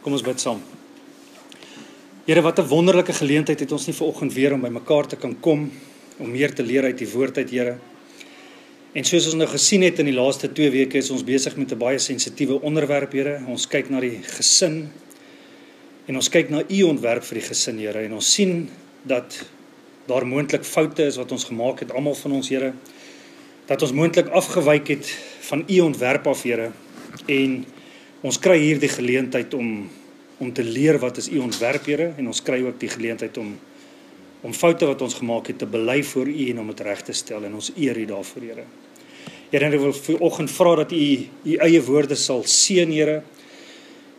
Kom ons bid saam. Here, wat 'n wonderlike geleentheid het ons nie vanoggend weer om by mekaar te kan kom, om meer te leer uit die woord uit, Here. En soos ons nou gesien het in die laaste 2 weke, is ons besig met 'n baie sensitiewe onderwerp, Here. Ons kyk na die gesin, en ons kyk na u ontwerp vir die gesin, Here. En ons sien dat daar moontlik foute is wat ons gemaak het, almal van ons, Here. Dat ons moontlik afgewyk het van u ontwerp af, Here. En ons kry hier die geleentheid om te leer wat is u ontwerp, Here, en ons kry ook die geleentheid om foute wat ons gemaak het te bely voor u en om dit reg te stel, en ons eer u daarvoor, Here. Here, en ek wil vanoggend vra dat u eie woorde sal seën, Here.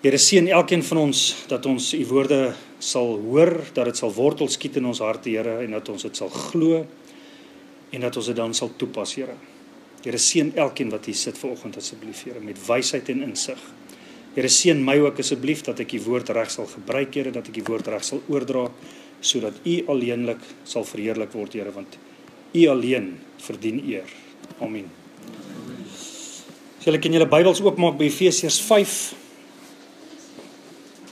Here, seën elkeen van ons, dat ons u woorde sal hoor, dat dit sal wortel skiet in ons harte, Here, en dat ons dit sal glo, en dat ons dit dan sal toepas, Here. Here, seën elkeen wat hier sit vanoggend asseblief, Here, met wysheid en insig. Here, seën my ook asseblief, dat ek die woord reg sal gebruik, Here, dat ek die woord reg sal oordra, sodat u alleenlik sal verheerlik word, Here, want u alleen verdien eer. Amen. So julle kan julle Bybels oopmaak by Efesiërs 5.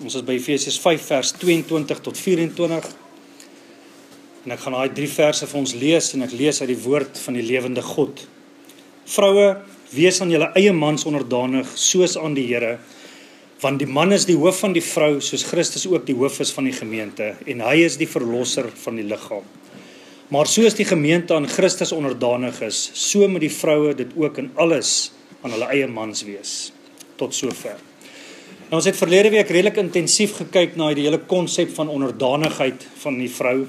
Ons is by Efesiërs 5 vers 22 tot 24. En ek gaan daai 3 verse vir ons lees, en ek lees uit die woord van die lewende God. Vroue, wees aan julle eie mans onderdanig, soos aan die Here, want die man is die hoof van die vrou, soos Christus ook die hoof is van die gemeente, en hy is die verlosser van die liggaam. Maar soos die gemeente aan Christus onderdanig is, so moet die vroue dit ook in alles aan hulle eie mans wees. Tot sover. Nou, ons het verlede week redelik intensief gekyk na die hele konsep van onderdanigheid van die vrou,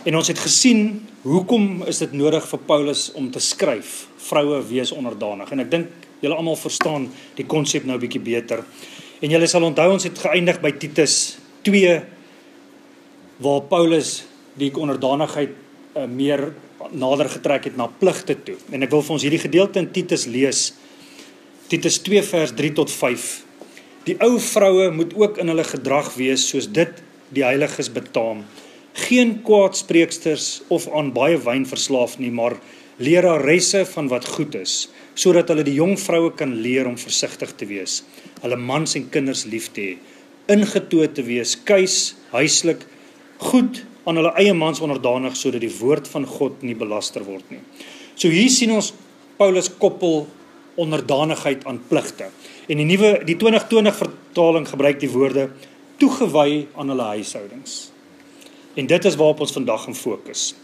en ons het gesien, hoekom is dit nodig vir Paulus om te skryf, vroue wees onderdanig, en ek dink julle almal verstaan die konsep nou 'n bietjie beter. En julle sal onthou, ons het geëindig by Titus 2, waar Paulus die onderdanigheid meer nader getrek het na pligte toe. En ek wil vir ons hierdie gedeelte in Titus lees, Titus 2 vers 3 tot 5. Die ou vroue moet ook in hulle gedrag wees, soos dit die heiliges betaam. Geen kwaadspreeksters of aan baie wyn verslaaf nie, maar leraresse van wat goed is, sodat hulle die jong vroue kan leer om versigtig te wees, hulle mans en kinders lief te hê, ingetoe te wees, kuis, huislik, goed aan hulle eie mans onderdanig, sodat die woord van God nie belaster word nie. So hier sien ons Paulus koppel onderdanigheid aan pligte. En die 2020 vertaling gebruik die woorde toegewy aan hulle huishoudings. En dit is waarop ons vandag gaan fokus.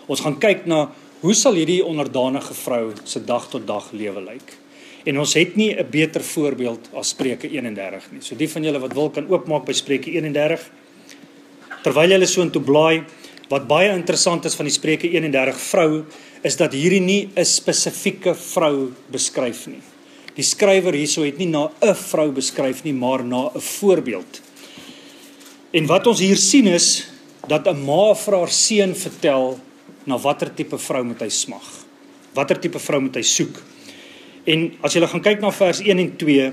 Ons gaan kyk na hoe sal hierdie onderdanige vrou se dag tot dag lewe lyk. En ons het nie 'n beter voorbeeld as Spreuke 31 nie. So die van julle wat wil kan oopmaak by Spreuke 31. Terwyl julle so intoe blaai, wat baie interessant is van die Spreuke 31 vrou, is dat hierdie nie 'n spesifieke vrou beskryf nie. Die skrywer hierso het nie na 'n vrou beskryf nie, maar na 'n voorbeeld. En wat ons hier sien is, dat 'n ma vir haar seun vertel, na watter tipe vrou moet hy smag, watter tipe vrou moet hy soek. En as jy gaan kyk na vers 1 en 2,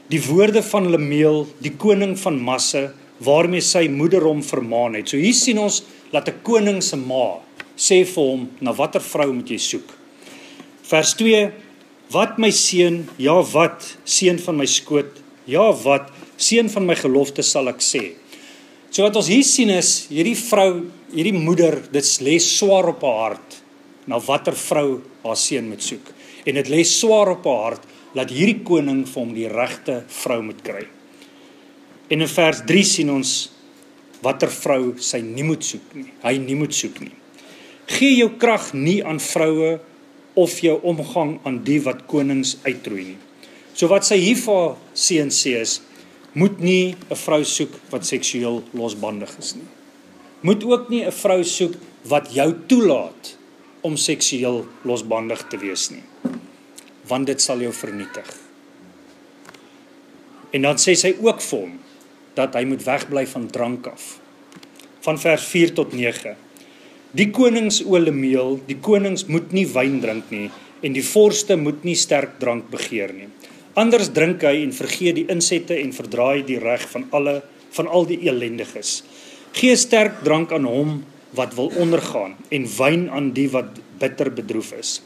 die woorde van Lemuel, die koning van Masse, waarmee sy moeder hom vermaan het. So hier sien ons, dat 'n koning se ma sê vir hom, na watter vrou moet jy soek. Vers 2, wat my seun, ja wat, seun van my skoot, ja wat, seun van my gelofte sal ek sê. So wat ons hier sien is, hierdie vrou, hierdie moeder, dit lê swaar op haar hart, na watter vrou haar seun moet soek. En dit lê swaar op haar hart, dat hierdie koning vir hom die regte vrou moet kry. En in vers 3 sien ons, watter vrou sy nie moet soek nie, hy nie moet soek nie. Gee jou krag nie aan vroue, of jou omgang aan die wat konings uitroei nie. So wat sy hier vir haar seun sê is, moet nie 'n vrou soek wat seksueel losbandig is nie. Moet ook nie 'n vrou soek wat jou toelaat om seksueel losbandig te wees nie. Want dit sal jou vernietig. En dan sê sy ook vir hom, dat hy moet wegbly van drank af. Van vers 4 tot 9. Die konings o Lemuel, die konings moet nie wyn drink nie, en die vorste moet nie sterk drank begeer nie. Anders drink hy en vergeet die insette en verdraai die reg van al die elendiges. Gee sterk drank aan hom wat wil ondergaan, en wyn aan die wat bitter bedroef is.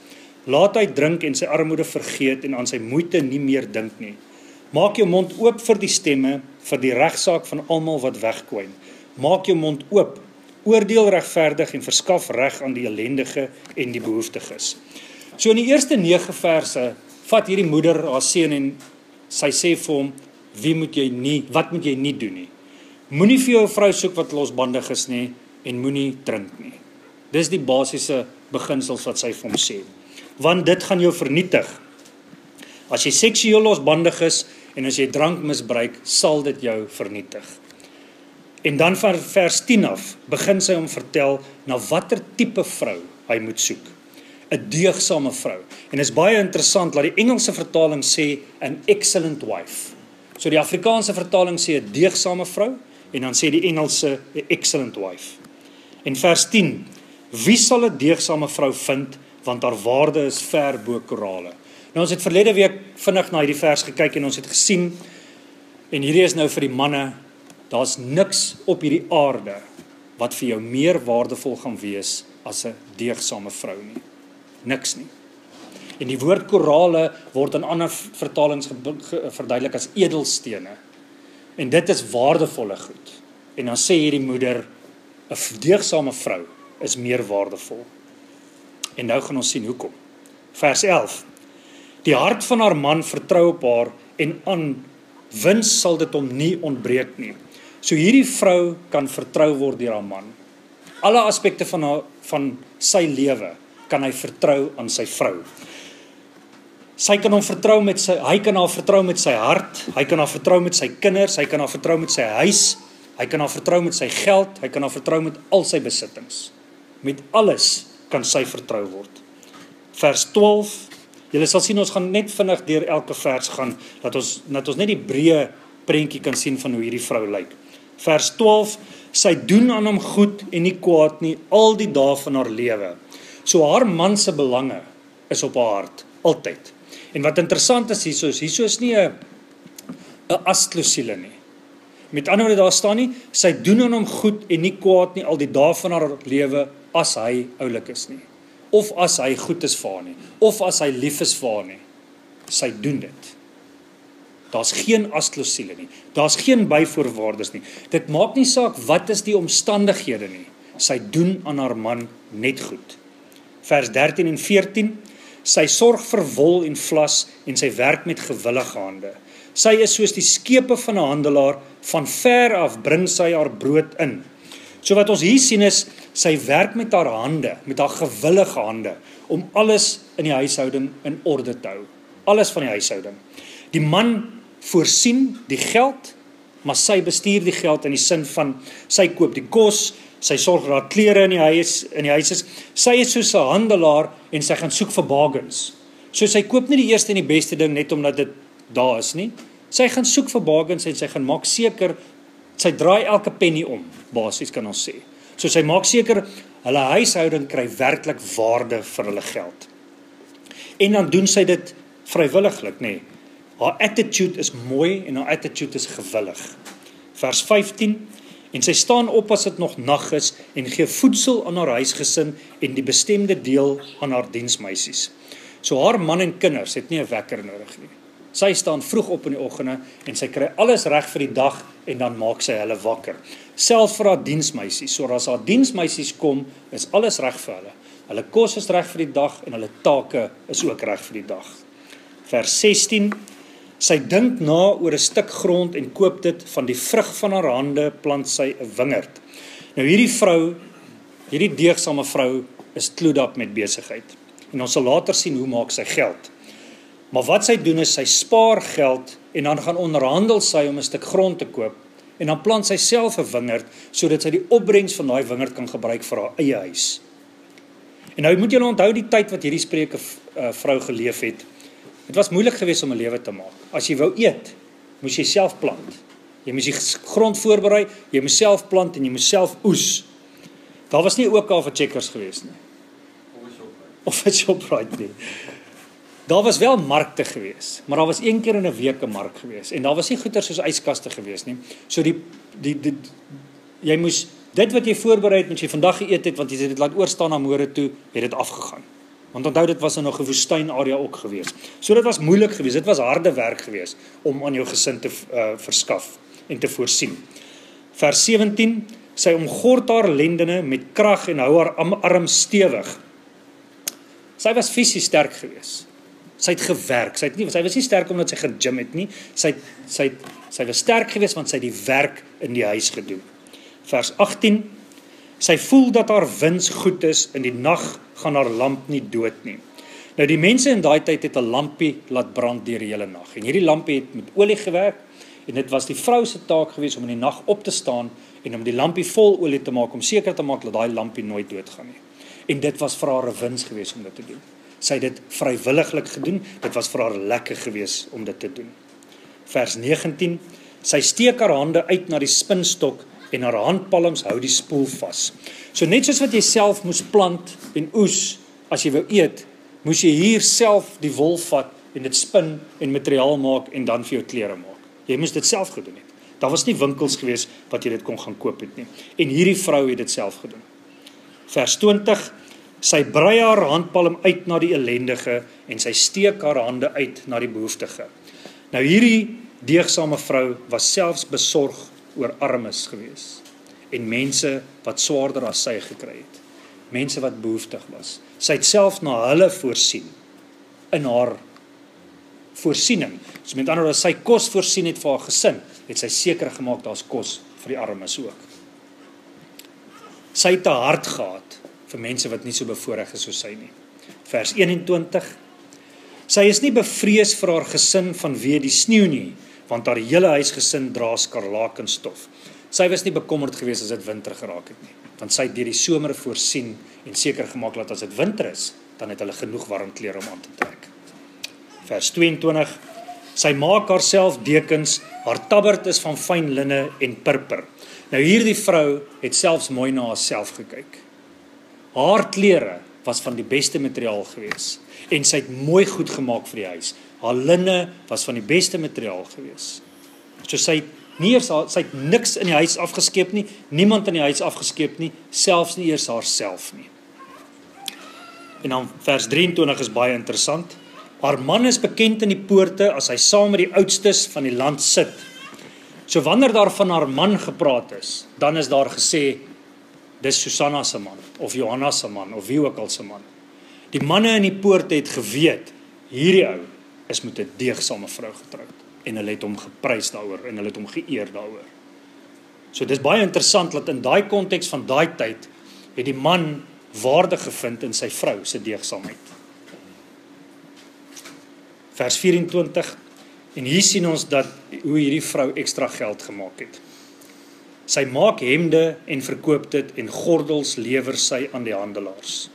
Laat hy drink en sy armoede vergeet en aan sy moeite nie meer dink nie. Maak jou mond oop vir die stemme, vir die regsaak van almal wat wegkwyn. Maak jou mond oop, oordeel regverdig en verskaf reg aan die ellendige en die behoeftiges. So in die eerste 9 verse vat hierdie moeder haar seun en sy sê vir hom, wat moet jy nie doen nie? Moenie vir jou 'n vrou soek wat losbandig is nie en moenie drink nie. Dis die basiese beginsels wat sy vir hom sê. Want dit gaan jou vernietig. As jy seksueel losbandig is en as jy drank misbruik, sal dit jou vernietig. En dan van vers 10 af begin sy hom vertel na watter tipe vrou hy moet soek. 'n Deegsame vrou. En is baie interessant dat die Engelse vertaling sê an excellent wife. So die Afrikaanse vertaling sê 'n deegsame vrou en dan sê die Engelse 'n excellent wife. En vers 10: Wie sal 'n deegsame vrou vind, want haar waarde is ver bo korale. Nou ons het verlede week vinnig na hierdie vers gekyk en ons het gesien, en hierdie is nou vir die manne, daar's niks op hierdie aarde wat vir jou meer waardevol gaan wees as 'n deegsame vrou nie. Niks nie. En die woord korale word in ander vertalings verduidelik as edelstene. En dit is waardevolle goed. En dan sê hierdie moeder, 'n deegsame vrou is meer waardevol. En nou gaan ons sien hoekom. Vers 11. Die hart van haar man vertrou op haar en aan wins sal dit hom nie ontbreek nie. So hierdie vrou kan vertrou word deur haar man. Alle aspekte van sy lewe kan hy vertrou aan sy vrou. Hy kan haar vertrou met sy hart, hy kan haar vertrou met sy kinders, hy kan haar vertrou met sy huis, hy kan haar vertrou met sy geld, hy kan haar vertrou met al sy besittings. Met alles kan sy vertrou word. Vers 12, julle sal sien ons gaan net vinnig deur elke vers gaan, dat ons net die breë prentjie kan sien van hoe hierdie vrou lyk. Vers 12, sy doen aan hom goed en nie kwaad nie, al die dae van haar lewe. So haar man se belange is op haar hart, altyd. En wat interessant is hierso is nie 'n asklosiele nie. Met ander woorde, daar staan nie, sy doen aan hom goed en nie kwaad nie, al die dae van haar lewe, as hy oulik is nie. Of as hy goed is vir haar nie. Of as hy lief is vir haar nie. Sy doen dit. Daar's geen asklosiele nie. Daar's geen byvoorwaardes nie. Dit maak nie saak wat is die omstandighede nie. Sy doen aan haar man net goed. Vers 13 en 14, sy sorg vir wol en vlas en sy werk met gewillige hande. Sy is soos die skepe van 'n handelaar, van ver af bring sy haar brood in. So wat ons hier sien is, sy werk met haar hande, met haar gewillige hande, om alles in die huishouding in orde te hou. Alles van die huishouding. Die man voorsien die geld, maar sy bestuur die geld in die sin van, sy koop die kos, sy sorg dat daar klere in die huis is. Sy is soos 'n handelaar en sy gaan soek vir bargains. So sy koop nie die eerste en die beste ding net omdat dit daar is nie. Sy gaan soek vir bargains en sy gaan maak seker, sy draai elke penny om, basies kan ons sê. So sy maak seker, hulle huishouding kry werklik waarde vir hulle geld. En dan doen sy dit vrywilliglik, nê. Haar attitude is mooi en haar attitude is gewillig. Vers 15, en sy staan op as dit nog nag is en gee voedsel aan haar huisgesin en die bestemde deel aan haar diensmeisies. So haar man en kinders het nie 'n wekker nodig nie. Sy staan vroeg op in die oggende en sy kry alles reg vir die dag en dan maak sy hulle wakker. Selfs vir haar diensmeisies. So as haar diensmeisies kom, is alles reg vir hulle. Hulle kos is reg vir die dag en hulle take is ook reg vir die dag. Vers 16, sy dink na oor 'n stuk grond en koop dit, van die vrug van haar hande plant sy 'n wingerd. Nou hierdie deegsame vrou is clued up met besigheid. En ons sal later sien hoe maak sy geld. Maar wat sy doen is, sy spaar geld en dan gaan onderhandel sy om 'n stuk grond te koop en dan plant sy self 'n wingerd sodat sy die opbrengs van daai wingerd kan gebruik vir haar eie huis. En nou moet julle onthou die tyd wat hierdie spreuke vrou geleef het. Dit was moeilik geweest om 'n lewe te maak. As jy wou eet, moes jy self plant. Jy moes die grond voorberei, jy moes self plant en jy moes self oes. Daar was nie ook al vir Checkers geweest nie. Of 'n Shoprite nie. Daar was wel markte geweest, maar daar was een keer in 'n week 'n mark geweest en daar was nie goeder soos yskaste geweest nie. So jy moes dit wat jy voorberei het, moet jy vandag geëet het, want jy het dit laat oorstaan na môre toe, het dit afgegaan. Want onthou, dit was nog 'n woestyn area ook geweest. So dit was moeilik geweest, dit was harde werk geweest om aan jou gesin te verskaf. en te voorsien. Vers 17, sy omgord haar lendene met krag en hou haar arm stewig. Sy was fisies sterk geweest. Sy het gewerk. Sy was nie sterk omdat sy gegym het nie. Sy was sterk geweest want sy het die werk in die huis gedoen. Vers 18, sy voel dat haar wins goed is, in die nag gaan haar lamp nie dood nie. Nou die mense in daai tyd het 'n lampie laat brand deur die hele nag. En hierdie lampie het met olie gewerk en dit was die vrou se taak geweest om in die nag op te staan en om die lampie vol olie te maak, om seker te maak dat daai lampie nooit doodgaan nie. En dit was vir haar 'n wins geweest om dit te doen. Sy het dit vrywilliglik gedoen, dit was vir haar lekker geweest om dit te doen. Vers 19, sy steek haar hande uit na die spinstok en haar handpalms hou die spoel vas. So net soos wat jy self moes plant en oes, as jy wou eet, moes jy hier self die wol vat en dit spin en materiaal maak en dan vir jou klere maak. Jy moes dit self gedoen het. Daar was nie winkels gewees wat jy dit kon gaan koop het nie. En hierdie vrou het dit self gedoen. Vers 20, sy brei haar handpalm uit na die ellendige en sy steek haar hande uit na die behoeftige. Nou hierdie deegsame vrou was selfs besorg oor armes gewees en mense wat swaarder as sy gekry het. Mense wat behoeftig was. Sy het self na hulle voorsien in haar voorsiening. So met ander woorde, as sy kos voorsien het vir haar gesin, het sy seker gemaak daar's kos vir die armes ook. Sy het 'n hart gehad vir mense wat nie so bevoorreg is soos sy nie. Vers 21, sy is nie bevrees vir haar gesin vanweë die sneeu nie, want haar hele huisgesin dra skarlakenstof. Sy was nie bekommerd geweest as dit winter geraak het nie, want sy het deur die somer voorsien en seker gemaak dat as dit winter is, dan het hulle genoeg warm klere om aan te trek. Vers 22, sy maak haarself dekens, haar tabbert is van fyn linne en purper. Nou hierdie vrou het selfs mooi na haarself gekyk. Haar klere was van die beste materiaal gewees en sy het mooi goed gemaak vir die huis. Haar linne was van die beste materiaal gewees. So sy het niks in die huis afgeskeep nie, niemand in die huis afgeskeep nie, selfs nie eers haarself nie. En dan vers 23 is baie interessant. Haar man is bekend in die poorte as hy saam met die oudstes van die land sit. So wanneer daar van haar man gepraat is, dan is daar gesê, dis Susanna se man, of Johanna se man, of wie ook al se man. Die manne in die poorte het geweet, hierdie ou is met 'n deegsame vrou getroud. En hulle het hom geprys daaroor, en hulle het hom geëer daaroor. So dis baie interessant, dat in daai konteks van daai tyd, het die man waarde gevind in sy vrou se deegsaamheid. Vers 24, en hier sien ons hoe hierdie vrou ekstra geld gemaak het. Sy maak hemde en verkoop dit en gordels lewer sy aan die handelaars.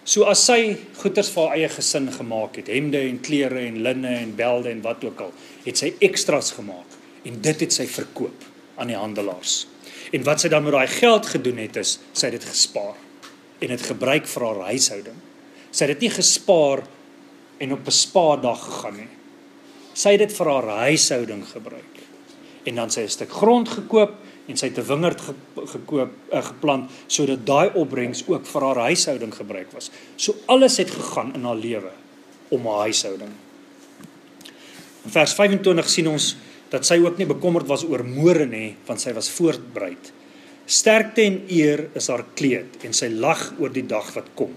So as sy goeders vir haar eie gesin gemaak het, hemde en klere en linne en belde en wat ook al, het sy extras gemaak en dit het sy verkoop aan die handelaars. En wat sy dan met daai geld gedoen het is, sy het dit gespaar en het gebruik vir haar huishouding. Sy het dit nie gespaar en op 'n spa-dag gegaan nie. Sy het dit vir haar huishouding gebruik. En dan sy 'n stuk grond gekoop en sy het 'n wingerd geplant, sodat daai opbrengs ook vir haar huishouding gebruik was. So alles het gegaan in haar lewe om haar huishouding. In vers 25 sien ons dat sy ook nie bekommerd was oor môre nie, want sy was voorbereid. Sterkte en eer is haar kleed en sy lag oor die dag wat kom.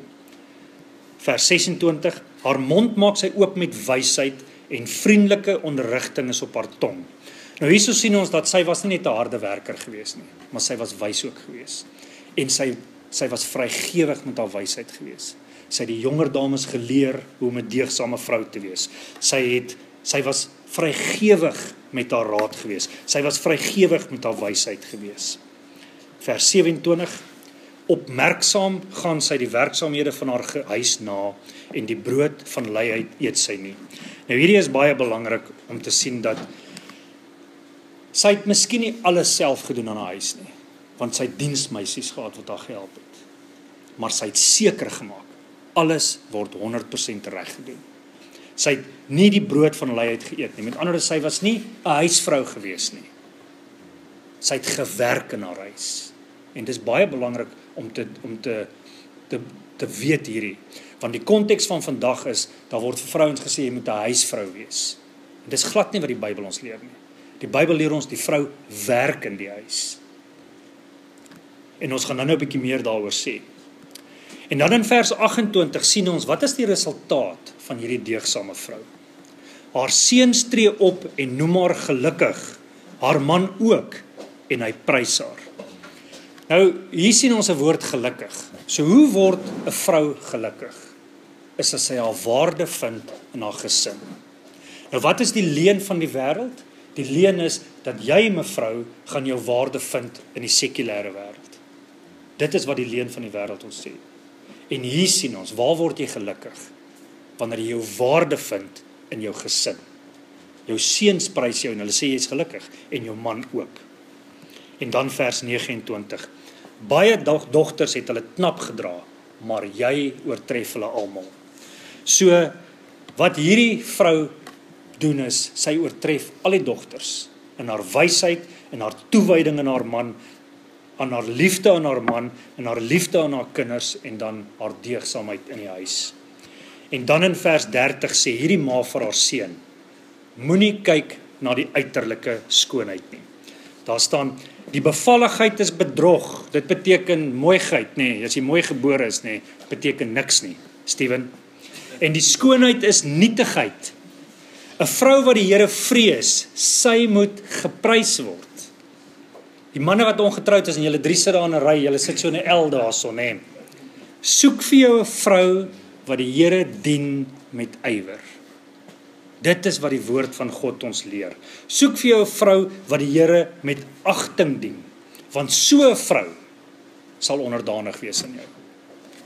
Vers 26, haar mond maak sy oop met wysheid en vriendelike onderrigting is op haar tong. Nou hierso sien ons dat sy was nie net 'n harde werker gewees nie, maar sy was wys ook gewees. En sy was vrygewig met haar wysheid gewees. Sy het die jonger dames geleer hoe om 'n deegsame vrou te wees. Sy was vrygewig met haar raad gewees. Sy was vrygewig met haar wysheid gewees. Vers 27, opmerksaam gaan sy die werksaamhede van haar huis na en die brood van luiheid eet sy nie. Nou hierdie is baie belangrik om te sien dat sy het miskien nie alles self gedoen aan haar huis nie, want sy het diensmeisies gehad wat haar gehelp het. Maar sy het seker gemaak, alles word 100% reg gedoen. Sy het nie die brood van luiheid geëet nie. Met ander woorde, sy was nie 'n huisvrou gewees nie. Sy het gewerk in haar huis. En dit is baie belangrik om te weet hierdie. Want die konteks van vandag is, daar word vir vrouens gesê, jy moet 'n huisvrou wees. En dis glad nie wat die Bybel ons leer nie. Die Bybel leer ons die vrou werk in die huis. En ons gaan nou 'n bietjie meer daaroor sê. En dan in vers 28 sien ons, wat is die resultaat van hierdie deegsame vrou? Haar seuns tree op en noem haar gelukkig, haar man ook, en hy prys haar. Nou, hier sien ons 'n woord gelukkig. So hoe word 'n vrou gelukkig? Is as sy haar waarde vind in haar gesin. Nou wat is die leuen van die wêreld? Die leuen is dat jy, mevrou, gaan jou waarde vind in die sekulêre wêreld. Dit is wat die leuen van die wêreld ons sê. En hier sien ons, waar word jy gelukkig? Wanneer jy jou waarde vind in jou gesin. Jou seuns prys jou en hulle sê jy is gelukkig, en jou man ook. En dan vers 29. Baie dogters het hulle knap gedra, maar jy oortref hulle almal. So, wat hierdie vrou doen is, sy oortref al die dogters in haar wysheid, in haar toewyding aan haar man, aan haar liefde aan haar man, in haar liefde aan haar kinders, en dan haar deugsaamheid in die huis. En dan in vers 30 sê hierdie ma vir haar seun, moenie kyk na die uiterlike skoonheid nie. Daar staan, die bevalligheid is bedrog, dit beteken mooiheid, nee, as jy mooi gebore is, nee, beteken niks nie, Steven. En die skoonheid is nietigheid. 'n Vrou wat die Here vrees, sy moet geprys word. Die manne wat ongetroud is en julle 3 sit daar in 'n ry, julle sit so in 'n L daarso, nê. Soek vir jou 'n vrou wat die Here dien met ywer. Dit is wat die woord van God ons leer. Soek vir jou 'n vrou wat die Here met agting dien, want so 'n vrou sal onderdanig wees aan jou.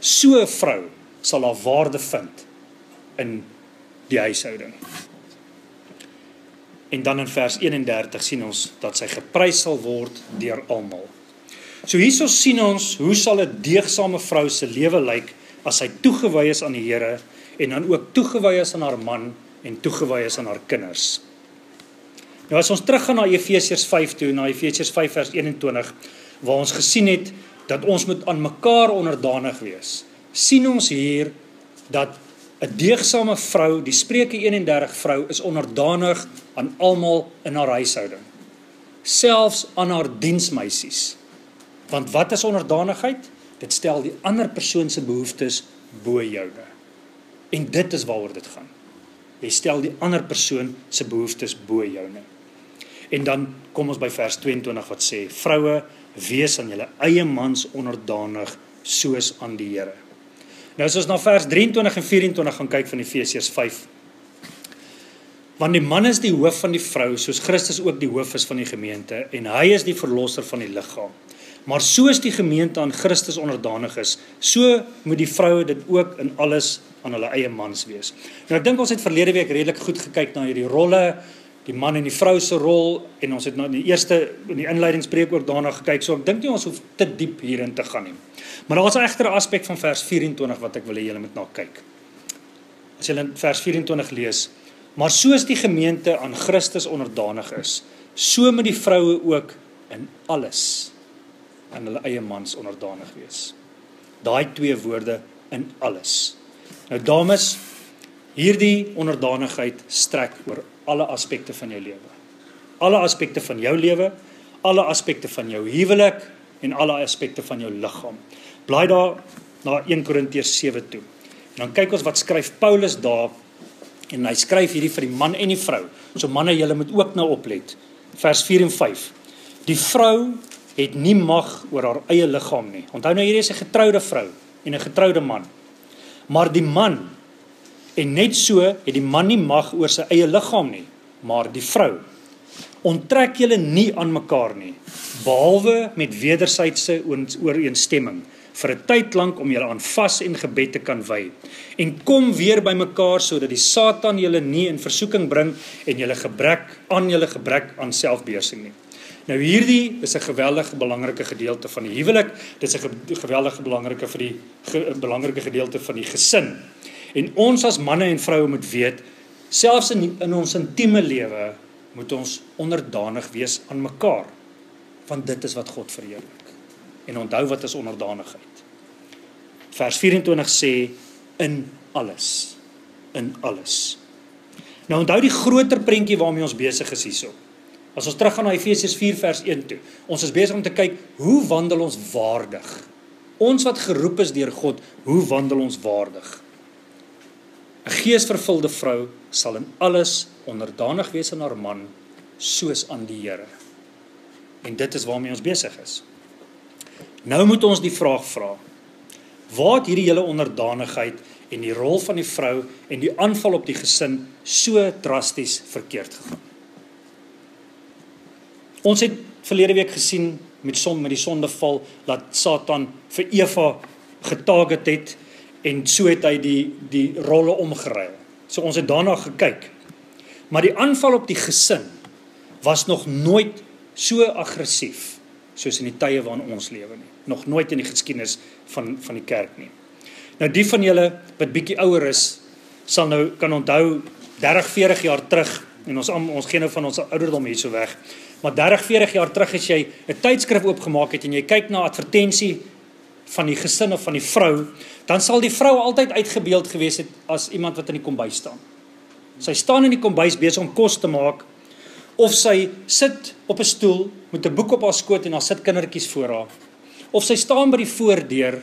So 'n vrou sal haar waarde vind in die huishouding. En dan in vers 31 sien ons dat sy geprys sal word deur almal. So hierso sien ons, hoe sal 'n deegsame vrou se lewe lyk as sy toegewy is aan die Here en dan ook toegewy is aan haar man en toegewy is aan haar kinders. Nou as ons teruggaan na Efesiërs 5 toe, na Efesiërs 5 vers 21, waar ons gesien het dat ons moet aan mekaar onderdanig wees, sien ons hier dat 'n deegsame vrou, die Spreuke 31 vrou, is onderdanig aan almal in haar huishouding, selfs aan haar diensmeisies. Want wat is onderdanigheid? Dit stel die ander persoon se behoeftes bo joune. En dit is waaroor dit gaan. Jy stel die ander persoon se behoeftes bo joune. En dan kom ons by vers 22 wat sê, vroue, wees aan julle eie mans onderdanig soos aan die Here. Nou as ons na vers 23 en 24 gaan kyk van Efesiërs 5. Want die man is die hoof van die vrou, soos Christus ook die hoof is van die gemeente, en hy is die verlosser van die liggaam. Maar soos die gemeente aan Christus onderdanig is, so moet die vroue dit ook in alles aan hulle eie mans wees. Nou ek dink ons het verlede week redelik goed gekyk na hierdie rolle, die man en die vrou se rol, en ons het nou in die inleidingspreek ook daarna gekyk, so ek dink nie ons hoef te diep hierin te gaan nie. Maar daar is egter 'n aspek van vers 24 wat ek wil hê julle moet na kyk. As julle in vers 24 lees, maar soos die gemeente aan Christus onderdanig is, so moet die vroue ook in alles aan hulle eie mans onderdanig wees. Daai 2 woorde, in alles. Nou dames, hierdie onderdanigheid strek oor alle aspekte van jou lewe. Alle aspekte van jou lewe, alle aspekte van jou huwelik en alle aspekte van jou liggaam. Blaai daar na 1 Korintiërs 7 toe. En dan kyk ons wat skryf Paulus daar, en hy skryf hierdie vir die man en die vrou. So manne, julle moet ook nou oplet. Vers 4 en 5. Die vrou het nie mag oor haar eie liggaam nie. Onthou nou, hierdie is 'n getroude vrou en 'n getroude man. Maar die man, en net so het die man nie mag oor sy eie liggaam nie, maar die vrou. Onttrek julle nie aan mekaar nie, behalwe met wederwysige ooreenstemming, vir 'n tyd lank om julle aan vas en gebed te kan wy. En kom weer by mekaar, sodat die Satan julle nie in versoeking bring en julle gebrek aan selfbeheersing nie. Nou hierdie is 'n geweldige belangrike gedeelte van die huwelik, dit is 'n geweldige belangrike gedeelte van die gesin. En ons as manne en vroue moet weet, selfs in ons intieme lewe, moet ons onderdanig wees aan mekaar, want dit is wat God verheerlik. En onthou wat is onderdanigheid. Vers 24 sê, in alles. In alles. Nou onthou die groter prentjie waarmee ons besig is hierso. As ons teruggaan na Efesiërs 4 vers 1 toe, ons is besig om te kyk, hoe wandel ons waardig? Ons wat geroep is deur God, hoe wandel ons waardig? 'n Geesvervulde vrou sal in alles onderdanig wees aan haar man, soos aan die Here. En dit is waarmee ons besig is. Nou moet ons die vraag vra, waar het hierdie hele onderdanigheid en die rol van die vrou en die aanval op die gesin so drasties verkeerd gegaan? Ons het verlede week gesien met die sondeval, dat Satan vir Eva getarget het, en so het hy die rolle omgeruil. So ons het daarna gekyk. Maar die aanval op die gesin was nog nooit so aggressief, soos in die tye waarin ons lewe nie. Nog nooit in die geskiedenis van die kerk nie. Nou die van julle wat bietjie ouer is, sal nou kan onthou 30, 40 jaar terug, en ons gee nou van ons ouderdom hier so weg, maar 30, 40 jaar terug as jy 'n tydskrif oopgemaak het en jy kyk na advertensie van die gesin of van die vrou, dan sal die vrou altyd uitgebeeld gewees het as iemand wat in die kombuis staan. Sy staan in die kombuis besig om kos te maak, of sy sit op 'n stoel met 'n boek op haar skoot en daar sit kindertjies voor haar, of sy staan by die voordeur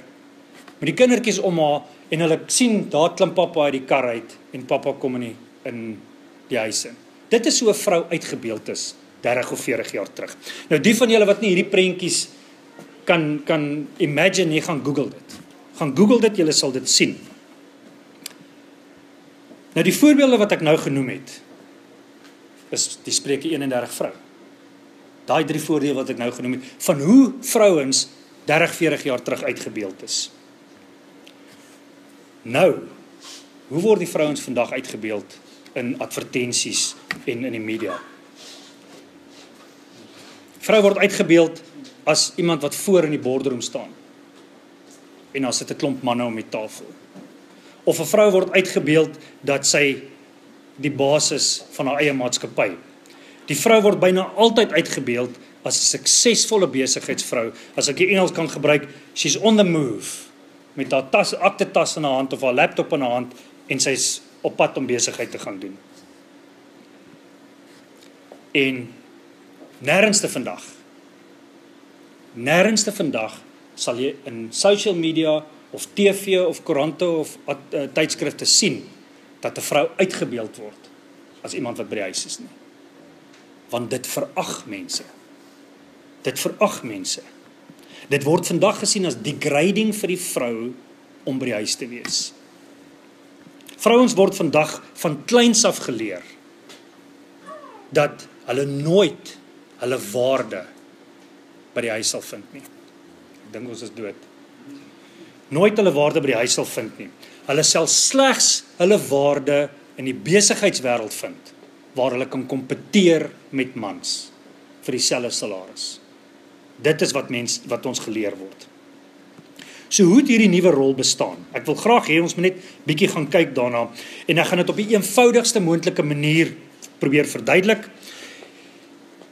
met die kindertjies om haar en hulle sien daar klim pappa uit die kar uit en pappa kom in die huis in. Dit is so 'n vrou uitgebeeld is 30 of 40 jaar terug. Nou die van julle wat nie hierdie prentjies kan imagine, jy gaan Google dit. Gaan Google dit, julle sal dit sien. Nou die voorbeelde wat ek nou genoem het, is die Spreuke 31 vrou. Daai 3 voorbeelde wat ek nou genoem het, van hoe vrouens 30, 40 jaar terug uitgebeeld is. Nou, hoe word die vrouens vandag uitgebeeld in advertensies en in die media? Vrou word uitgebeeld as iemand wat voor in die boardroom staan. En daar sit 'n klomp manne om die tafel. Of 'n vrou word uitgebeeld dat sy die basis van haar eie maatskappy. Die vrou word byna altyd uitgebeeld as 'n suksesvolle besigheidsvrou. As ek die Engels kan gebruik, she's on the move. Met haar aktetas in haar hand of haar laptop in haar hand en sy's op pad om besigheid te gaan doen. En nêrens te vandag sal jy in social media of TV of koerante of tydskrifte sien dat 'n vrou uitgebeeld word as iemand wat by die huis is nie. Want dit verag mense. Dit word vandag gesien as degrading vir die vrou om by die huis te wees. Vrouens word vandag van kleins af geleer dat hulle nooit hulle waarde by die huis sal vind nie. Ek dink ons is dood. Nooit hulle waarde by die huis sal vind nie. Hulle sal slegs hulle waarde in die besigheidswêreld vind, waar hulle kan kompeteer met mans vir dieselfde salaris. Dit is wat ons geleer word. So hoe het hierdie nuwe rol bestaan? Ek wil graag hê ons moet net bietjie gaan kyk daarna, en ek gaan dit op die eenvoudigste moontlike manier probeer verduidelik,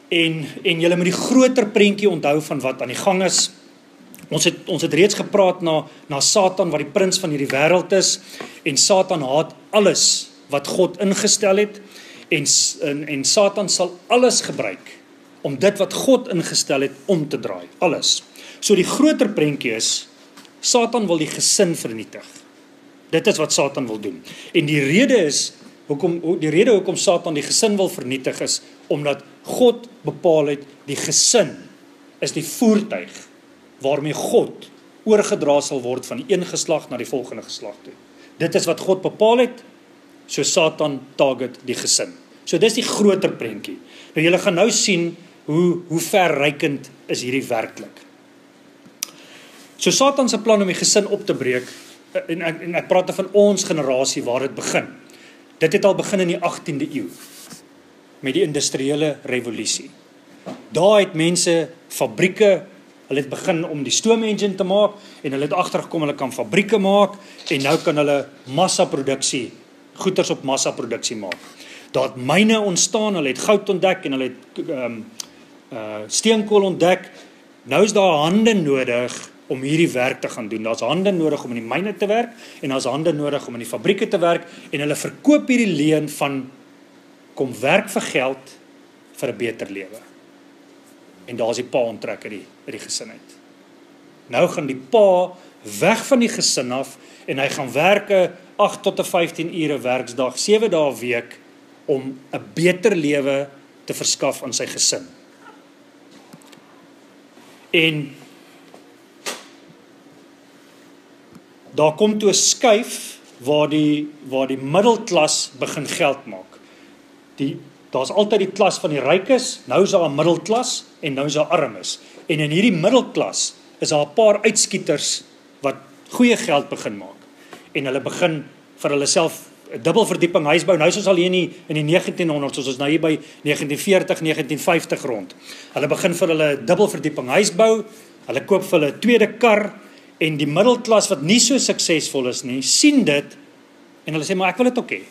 en julle moet die groter prentjie onthou van wat aan die gang is. Ons het reeds gepraat na Satan wat die prins van hierdie wêreld is, en Satan haat alles wat God ingestel het, en Satan sal alles gebruik om dit wat God ingestel het om te draai, alles. So die groter prentjie is, Satan wil die gesin vernietig. Dit is wat Satan wil doen. En die rede hoekom Satan die gesin wil vernietig is, omdat God bepaal het, die gesin is die voertuig waarmee God oorgedra sal word van die een geslag na die volgende geslag toe. Dit is wat God bepaal het, so Satan target die gesin. So dis die groter prentjie. Nou julle gaan nou sien hoe verrykend is hierdie werklik. So Satan se plan om die gesin op te breek, en ek praat van ons generasie waar dit begin. Dit het al begin in die 18de eeu, met die industriële revolusie. Daar het mense fabrieke, hulle het begin om die stoomengine te maak, en hulle het agtergekom hulle kan fabrieke maak, en nou kan hulle massaproduksie, goeders op massaproduksie maak. Daar het myne ontstaan, hulle het goud ontdek, en hulle het steenkool ontdek. Nou is daar hande nodig om hierdie werk te gaan doen. Daar's hande nodig om in die myne te werk, en daar's hande nodig om in die fabrieke te werk, en hulle verkoop hierdie leen van, kom werk vir geld, vir 'n beter lewe. En daar is die pa onttrek uit die gesin uit. Nou gaan die pa weg van die gesin af en hy gaan werk 'n 8 tot 'n 15 ure werksdag, 7 dae 'n week om 'n beter lewe te verskaf aan sy gesin. En daar kom toe 'n skuif waar die middelklas begin geld maak. Daar's altyd die klas van die rykes, nou is daar 'n middelklas en nou is daar armes. En in hierdie middelklas is daar 'n paar uitskieters wat goeie geld begin maak. En hulle begin vir hulle self 'n dubbelverdieping huis bou. Nou is ons al hier in die 1900s, ons is nou hier by 1940, 1950 rond. Hulle begin vir hulle dubbelverdieping huis bou, hulle koop vir hulle 'n tweede kar, en die middelklas wat nie so suksesvol is nie, sien dit, en hulle sê, maar ek wil dit ook hê.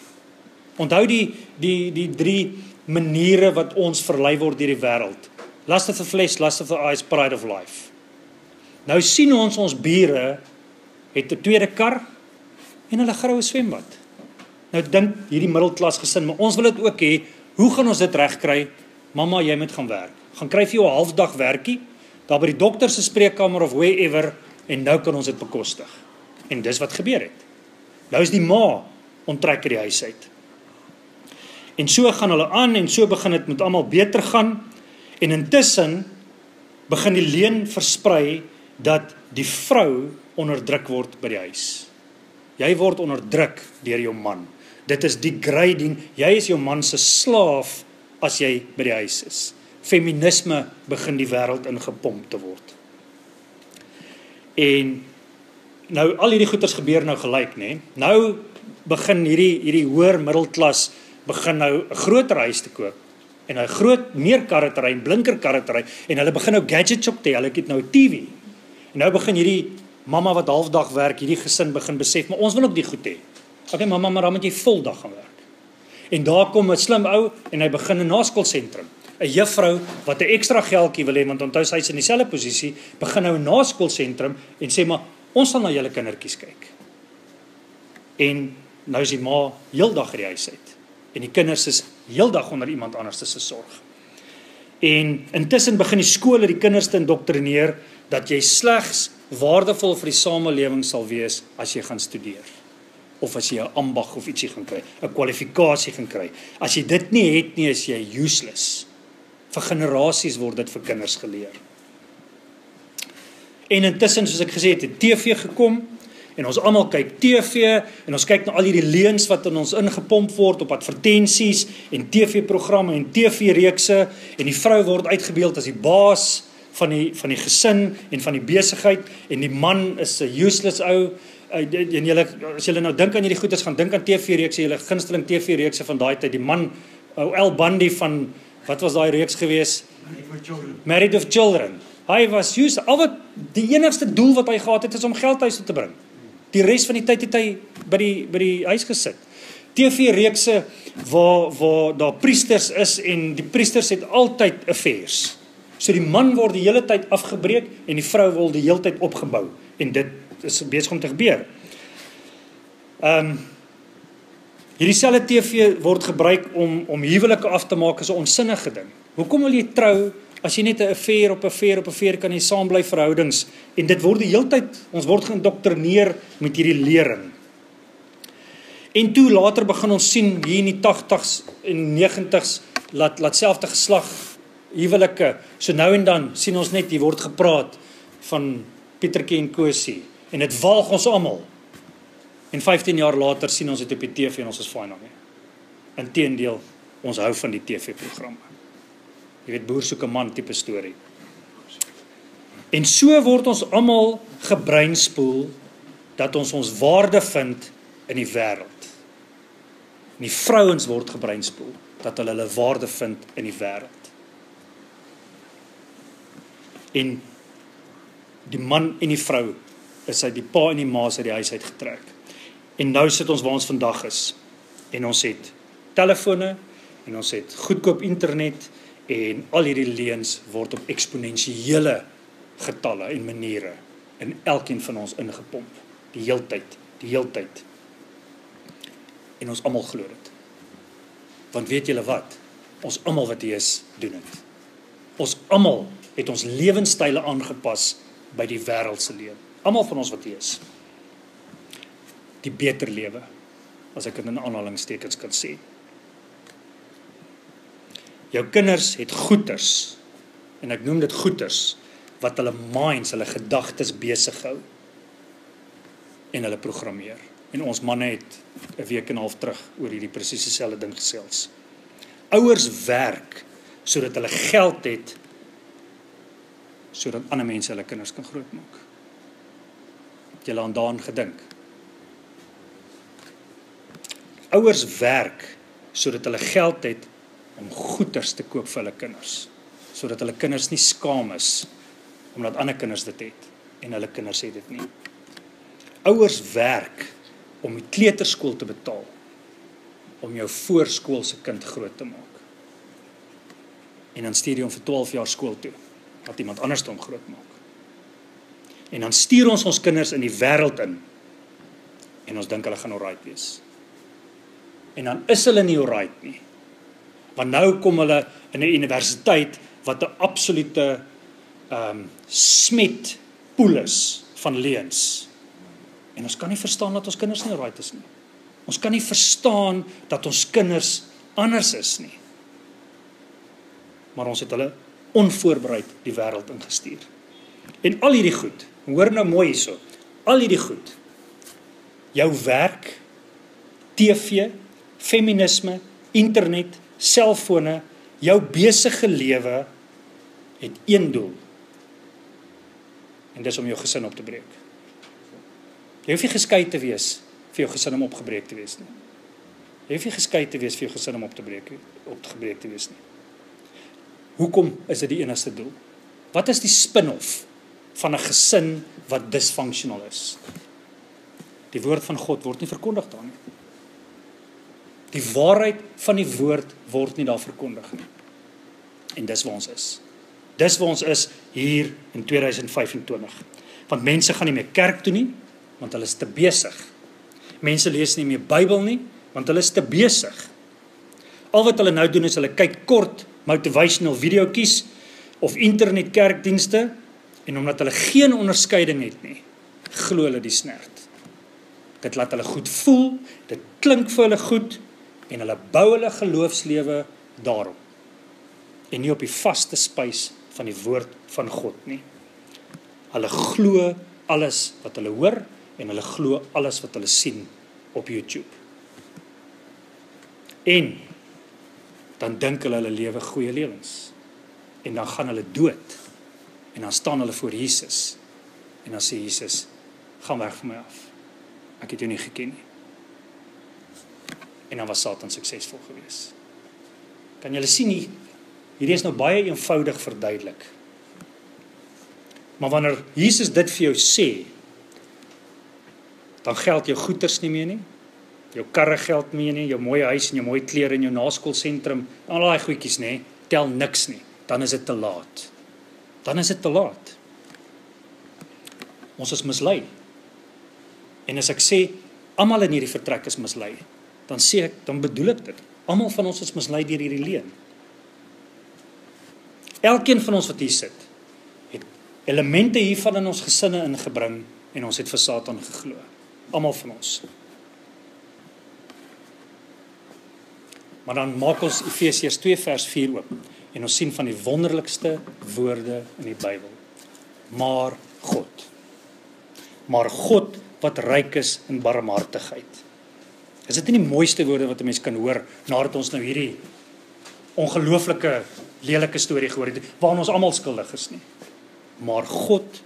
Onthou die 3 maniere wat ons verlei word deur die wêreld. Lust of the flesh, lust of the eyes, pride of life. Nou sien ons bure het 'n tweede kar en hulle graue swembad. Nou dink hierdie middelklas gesin, maar ons wil dit ook hê. Hoe gaan ons dit regkry? Mamma, jy moet gaan werk. Gaan kry vir jou 'n halfdag werkie, daar by die dokter se spreekkamer of wherever, en nou kan ons dit bekostig. En dis wat gebeur het. Nou is die ma onttrek uit die huis uit. En so gaan hulle aan, en so begin dit met almal beter gaan, en intussen begin die leuen versprei dat die vrou onderdruk word by die huis. Jy word onderdruk deur jou man. Dit is degrading, jy is jou man se slaaf as jy by die huis is. Feminisme begin die wêreld ingepomp te word. En nou al hierdie goeters gebeur nou gelyk, né? Nou begin hierdie hoër middelklas begin nou 'n groter huis te koop en 'n meer karre te ry, blinker karre te ry, en hulle begin nou gadgets op te hê. Hulle het nou 'n TV. En nou begin hierdie mamma wat halfdag werk, hierdie gesin begin besef, maar ons wil ook die goed hê. Okay, mamma, maar dan moet jy voldag gaan werk. En daar kom 'n slim ou en hy begin 'n naskoolsentrum. 'n Juffrou wat 'n ekstra geldjie wil hê, want onthou sy is in dieselfde posisie, begin nou 'n naskoolsentrum en sê, maar ons sal na julle kindertjies kyk. En nou is die ma heeldag uit die huis uit. En die kinders is heeldag onder iemand anders se sorg. En intussen begin die skole die kinders te indoktrineer dat jy slegs waardevol vir die samelewing sal wees as jy gaan studeer. Of as jy 'n ambag of ietsie gaan kry, 'n kwalifikasie gaan kry. As jy dit nie het nie, is jy useless. Vir generasies word dit vir kinders geleer. En intussen, soos ek gesê het, het TV gekom, en ons almal kyk TV, en ons kyk na al hierdie leuns wat in ons ingepomp word op advertensies, en TV-programme, en TV-reekse, en die vrou word uitgebeeld as die baas van die gesin, en van die besigheid, en die man is 'n useless ou, en julle, as julle nou dink aan hierdie goeders, gaan dink aan TV-reekse, julle gunsteling TV-reekse van daai tyd, die man, Al Bundy van, wat was daai reeks gewees? Married with Children. Hy was die enigste doel wat hy gehad het, is om geld huis toe te bring. Die res van die tyd het hy by die huis gesit. TV-reekse waar daar priesters is, en die priesters het altyd affairs. So die man word die hele tyd afgebreek, en die vrou word die hele tyd opgebou. En dit is besig om te gebeur. Hierdie selfde TV word gebruik om huwelike af te maak as 'n onsinnige ding. Hoekom wil jy trou as jy net 'n affair op affair kan jy saam bly verhoudings? En dit word die hele tyd, ons word geïndoktrineer met hierdie lering. En toe later begin ons sien hier in die 80s en 90s laat selfde geslag huwelike. So nou en dan sien ons net hier word gepraat van Pietertjie en Kosie, en dit walg ons almal. En 15 jaar later sien ons dit op die TV en ons is fyn daarmee. Inteendeel, ons hou van die TV-programme. Jy weet, boer soek 'n man tipe storie. En so word ons almal gebreinspoel dat ons waarde vind in die wêreld. En die vrouens word gebreinspoel dat hulle waarde vind in die wêreld. En die man en die vrou is uit die pa en die ma uit die huis uitgetrek. En nou sit ons waar ons vandag is. En ons het telefone, en ons het goedkoop internet, en al hierdie leuns word op eksponensiële getalle en maniere in elkeen van ons ingepomp. Die heeltyd. En ons almal glo dit. Want weet julle wat? Ons almal wat hier is, doen dit. Ons almal het ons lewenstyle aangepas by die wêreldse lewe. Almal van ons wat hier is. Die beter lewe, as ek dit in aanhalingstekens kan sê. Jou kinders het goeters, en ek noem dit goeters, wat hulle minds, hulle gedagtes besig hou, en hulle programmeer. En ons manne het 'n week en 'n half terug oor hierdie presies dieselfde ding gesels. Ouers werk, sodat hulle geld het, sodat ander mense hulle kinders kan grootmaak. Het julle aan daaraan gedink? Ouers werk, sodat hulle geld het, om goeders te koop vir hulle kinders, sodat hulle kinders nie skaam is, omdat ander kinders dit het, en hulle kinders het dit nie. Ouers werk, om die kleuterskool te betaal, om jou voorskoolse kind groot te maak. En dan stuur jy hom vir 12 jaar skool toe, dat iemand anders hom groot maak. En dan stuur ons kinders in die wêreld in, en ons dink hulle gaan alright wees. En dan is hulle nie alright nie. Want nou kom hulle in 'n universiteit, wat 'n absolute smetpoel is, van leuns. En ons kan nie verstaan dat ons kinders nie alright is nie. Ons kan nie verstaan dat ons kinders anders is nie. Maar ons het hulle onvoorbereid die wêreld ingestuur. En al hierdie goed, hoor nou mooi hierso, al hierdie goed, jou werk, TV, feminisme, internet, selfone, jou besige lewe, het een doel. En dis om jou gesin op te breek. Jy hoef nie geskei te wees vir jou gesin om opgebreek te wees nie. Jy hoef nie geskei te wees vir jou gesin om opgebreek te wees nie. Hoekom is dit die enigste doel? Wat is die spin-off van 'n gesin wat dysfunctional is? Die woord van God word nie verkondig daar nie. Die waarheid van die woord word nie daar verkondig nie. En dis waar ons is. Dis waar ons is hier in 2025. Want mense gaan nie meer kerk toe nie, want hulle is te besig. Mense lees nie meer Bybel nie, want hulle is te besig. Al wat hulle nou doen is hulle kyk kort motivational videoetjies of internet kerkdienste, en omdat hulle geen onderskeiding het nie, glo hulle die snert. Dit laat hulle goed voel, dit klink vir hulle goed, en hulle bou hulle geloofslewe daarop. En nie op die vaste spys van die woord van God nie. Hulle glo alles wat hulle hoor, en hulle glo alles wat hulle sien op YouTube. En dan dink hulle lewe goeie lewens. En dan gaan hulle dood. En dan staan hulle voor Jesus. En dan sê Jesus, gaan weg van my af. Ek het jou nie geken nie. En dan was Satan suksesvol geweest. Kan julle sien nie? Hierdie is nou baie eenvoudig verduidelik. Maar wanneer Jesus dit vir jou sê, dan geld jou goeders nie meer nie. Jou karre geld meer nie, jou mooi huis en jou mooi klere en jou naskoolsentrum, al daai goedjies nê, tel niks nie. Dan is dit te laat. Dan is dit te laat. Ons is mislei. En as ek sê, almal in hierdie vertrek is mislei, dan sê ek, dan bedoel ek dit. Almal van ons is mislei deur hierdie leuen. Elkeen van ons wat hier sit, het elemente hiervan in ons gesinne ingebring, en ons het vir Satan geglo. Almal van ons. Maar dan maak ons Efesiërs 2 vers 4 oop, en ons sien van die wonderlikste woorde in die Bybel. Maar God. Maar God wat ryk is in barmhartigheid. Is dit nie die mooiste woorde wat 'n mens kan hoor, nadat ons nou hierdie ongelooflike, lelike storie gehoor het, waarin ons almal skuldig is nie. Maar God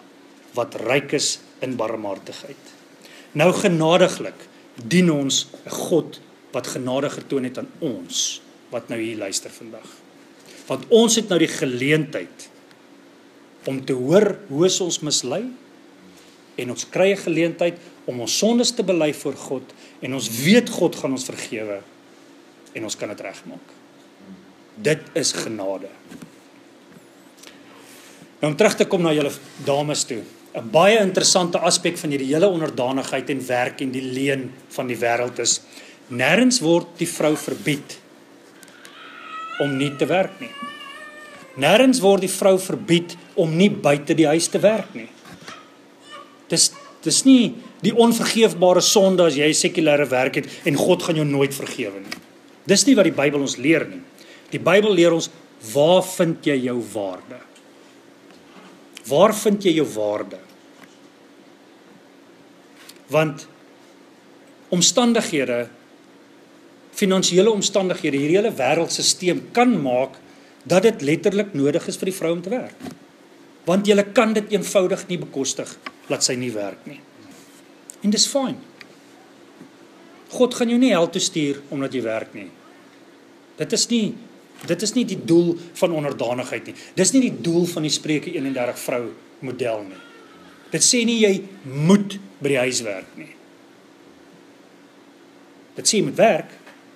wat ryk is in barmhartigheid. Nou genadiglik dien ons 'n God wat genade getoon het aan ons, wat nou hier luister vandag. Want ons het nou die geleentheid om te hoor hoe is ons mislei, en ons kry 'n geleentheid om ons sondes te bely voor God, en ons weet God gaan ons vergewe, en ons kan dit regmaak. Dit is genade. Nou om terug te kom na julle dames toe, 'n baie interessante aspek van hierdie hele onderdanigheid en werk en die leuen van die wêreld is, nêrens word die vrou verbied om nie te werk nie. Nêrens word die vrou verbied om nie buite die huis te werk nie. Dis nie die onvergeefbare sonde as jy sekulêre werk het en God gaan jou nooit vergewe nie. Dis nie wat die Bybel ons leer nie. Die Bybel leer ons, waar vind jy jou waarde? Waar vind jy jou waarde? Want omstandighede, finansiële omstandighede, hierdie hele wêreldstelsel kan maak dat dit letterlik nodig is vir die vrou om te werk. Want jy kan dit eenvoudig nie bekostig, laat sy nie werk nie. En dis fyn. God gaan jou nie hel toe stuur omdat jy werk nie. Dit is nie die doel van onderdanigheid nie. Dis nie die doel van die Spreuke 31 vrou model nie. Dit sê nie jy moet by die huis werk nie. Dit sê jy moet werk,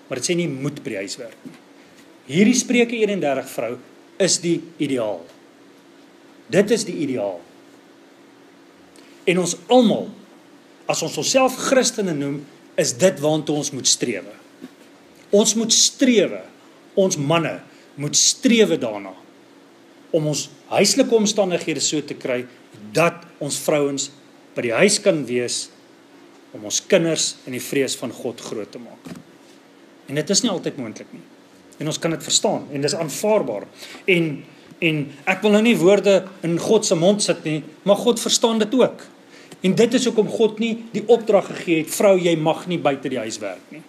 maar dit sê nie jy moet by die huis werk nie. Hierdie Spreuke 31 vrou is die ideaal. Dit is die ideaal. En ons almal, as ons onsself Christene noem, is dit waantoe ons moet strewe. Ons moet strewe, ons manne moet strewe daarna, om ons huislike omstandighede so te kry, dat ons vrouens by die huis kan wees, om ons kinders in die vrees van God groot te maak. En dit is nie altyd moontlik nie. En ons kan dit verstaan, en dis aanvaarbaar. En ek wil nou nie woorde in God se mond sit nie, maar God verstaan dit ook. En dit is hoekom God nie die opdrag gegee het, vrou, jy mag nie buite die huis werk nie.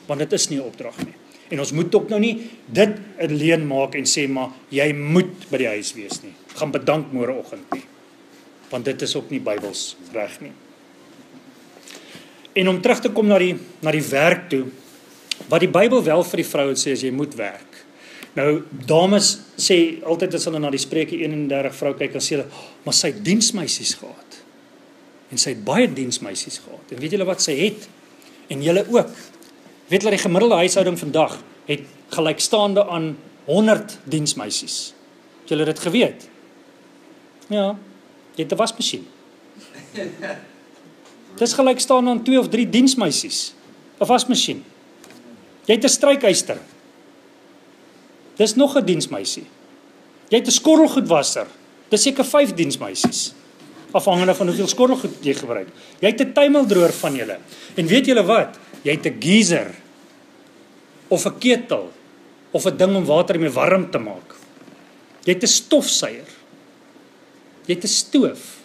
Want dit is nie 'n opdrag nie. En ons moet ook nou nie dit alleen maak en sê, maar jy moet by die huis wees nie. Gaan bedank môreoggend nie. Want dit is ook nie Bybels reg nie. En om terug te kom na die werk toe, wat die Bybel wel vir die vrouens sê, is jy moet werk. Nou, dames sê, altyd as hulle na die Spreuke 31 vrou kyk, dan sê hulle, maar sy het diensmeisies gehad. En sy het baie diensmeisies gehad. En weet julle wat sy het? En julle ook. Weet julle, die gemiddelde huishouding vandag het gelykstaande aan 100 diensmeisies. Het julle dit geweet? Ja, jy het 'n wasmasjien. Dis gelykstaande aan 2 of 3 diensmeisies. 'n wasmasjien. Jy het 'n strykyster. Dis nog 'n diensmeisie. Jy het 'n skorrelgoedwasser. Dis seker 5 diensmeisies. Afhangende van hoeveel skorrelgoed jy gebruik. Jy het 'n tuimeldroër van julle. En weet julle wat? Jy het 'n geyser of 'n ketel of 'n ding om water mee warm te maak. Jy het 'n stofsuier. Jy het 'n stoof.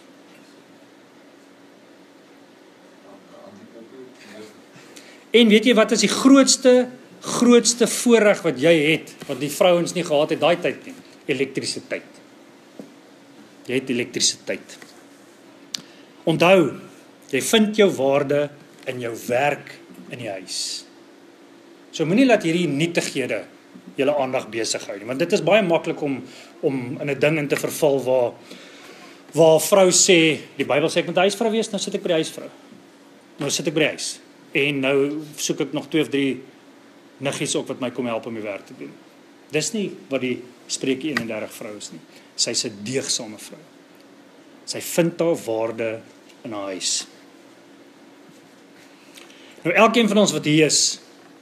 En weet jy wat is die grootste voorreg wat jy het, wat die vrouens nie gehad het daai tyd nie? Elektrisiteit. Jy het elektrisiteit. Onthou, jy vind jou waarde in jou werk in die huis. So moenie laat hierdie nietighede julle aandag besig hou nie, want dit is baie maklik om in 'n ding in te verval waar vrou sê, die Bybel sê ek moet 'n huisvrou wees, nou sit ek by die huisvrou. Nou sit ek by die huis. En nou soek ek nog 2 of 3 niggies op wat my kom help om die werk te doen. Dis nie wat die Spreuke 31 vrou is nie. Sy's 'n deegsame vrou. Sy vind haar waarde in haar huis. Nou elkeen van ons wat hier is,